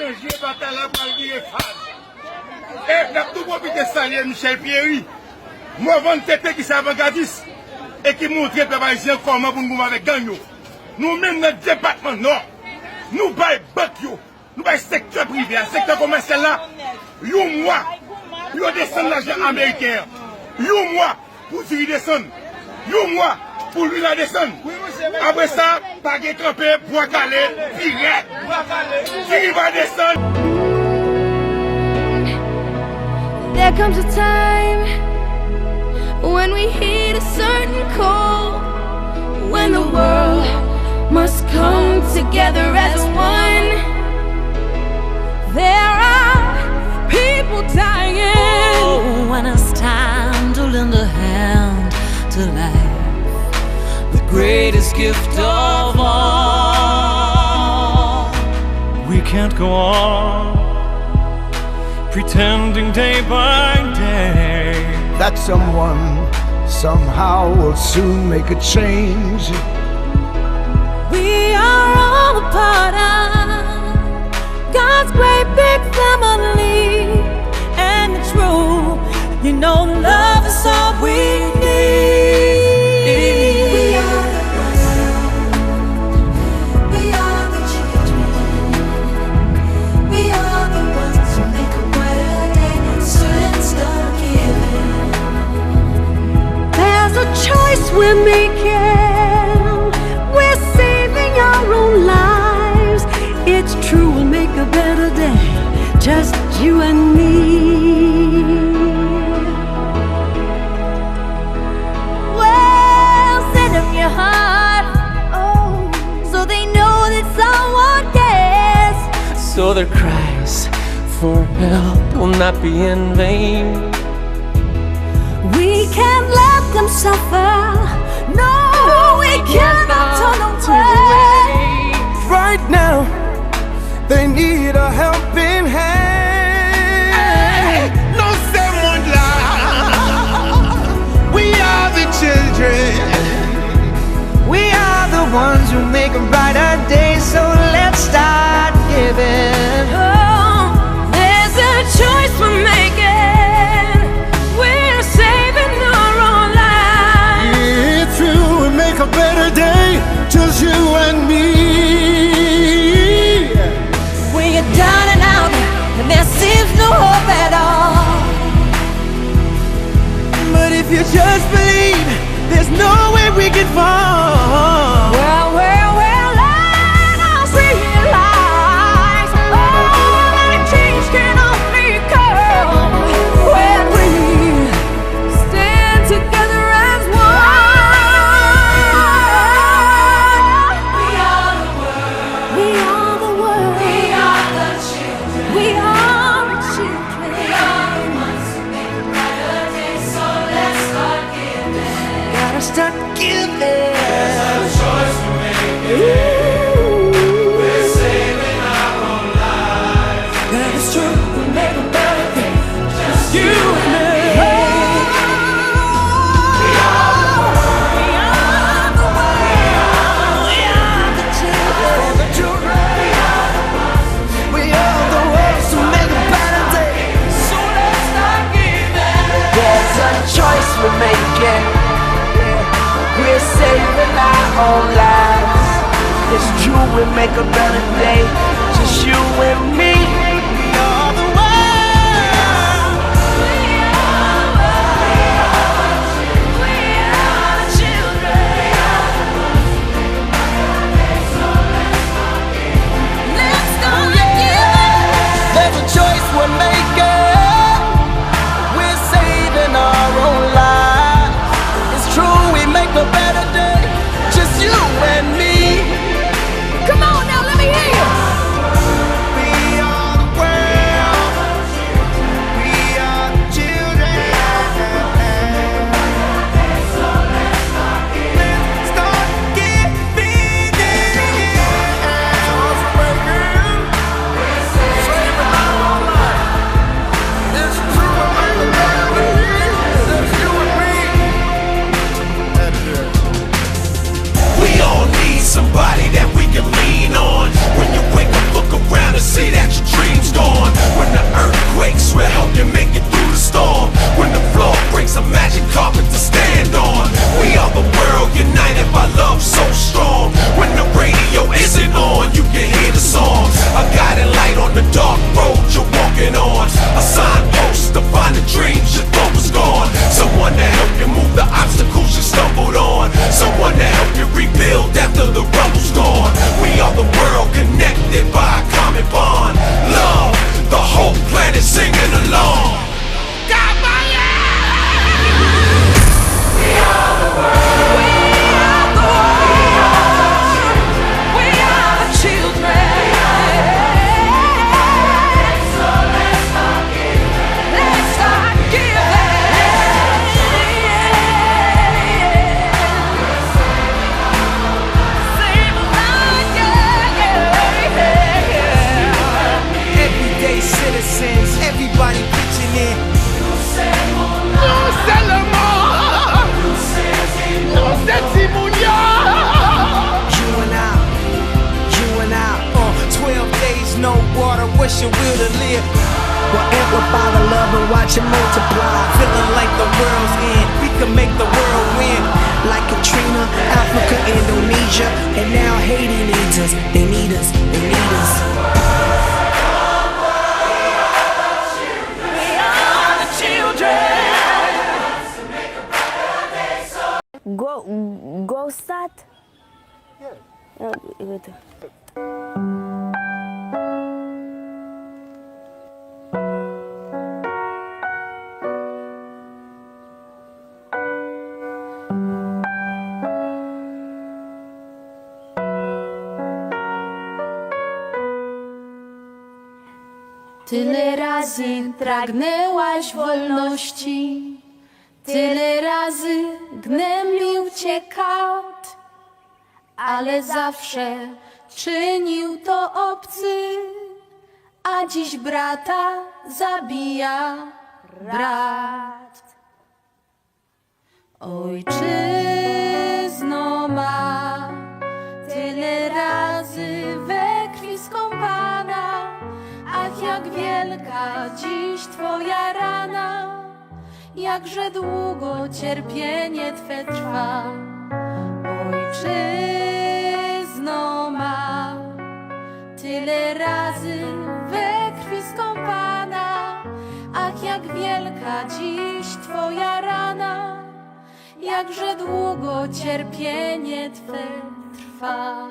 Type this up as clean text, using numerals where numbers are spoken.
changer, bataille là pour le phase. Et n'a tout profité de saluer Michel Pierry. Moi, vendre tête qui s'est avant-gardiste et qui montre les paysans comment pour nous avec gang. Nous-mêmes, notre département nord, nous baillons banque, nous baillons secteur privé, secteur commercial là, un mois, nous descendons l'argent américain. Un mois pour lui descendre. Un mois pour lui la descendre. Après ça, pas de camper, bois calé, direct. Qui va descendre? There comes a time when we hit a certain call, when the world must come together as one. There are people dying. Oh, when it's time to lend a hand to life, the greatest gift of all. We can't go on pretending day by day that someone somehow will soon make a change. We are all a part of God's great big family, and it's true, you know, love is all we need. We are the ones, we are the children, we are the ones who make a brighter day, so let's start giving. There's a choice we're making, we're saving our own lives. It's true, we'll make a better day, just you and me. Well, send them your heart, oh, so they know that someone cares. So their cries for help will not be in vain. We can't let them suffer. No, we cannot turn away. Right now, they need a helping hand. Hey, no someone lie. We are the children. We are the ones who make a brighter day, so let's start giving. Oh, there's a choice we're making. We're saving our own lives. It's true, we make a better day, just you and me. When you're down and out, and there seems no hope at all. But if you just believe, there's no way we can fall. Well, let us realize, oh, that change can only come when we stand together as one. We are the world, We are the world. we are the children, We are the children. we are the ones who make a brighter day, so let's start giving. Gotta start giving. That is true, we make a better day, just you and me. We are the world, we are the children. We are the ones who make a better day. So let's start giving. There's a choice we're making. We're saving our own lives. It's true, we make a better day. Just you and me. We are the world. We are the children. Let's start giving. There's a choice we're making. We're saving our own lives. It's true, we make a better day. Just you and me. Come on now, let me hear you. We are need ya, and now Haiti needs us. They need us, they need us. We are the children. Go start? Yeah. Good. Tyle razy pragnęłaś wolności, tyle razy gnębił cię kat, ale zawsze czynił to obcy, a dziś brata zabija brat. Ojczyzno ma tyle razy we krwi skąpana, ach, jak wielka dziś twoja rana, jakże długo cierpienie twe trwa. Ojczyzno ma tyle razy we krwi skąpana, ach, jak wielka dziś twoja rana, jakże długo cierpienie twe trwa.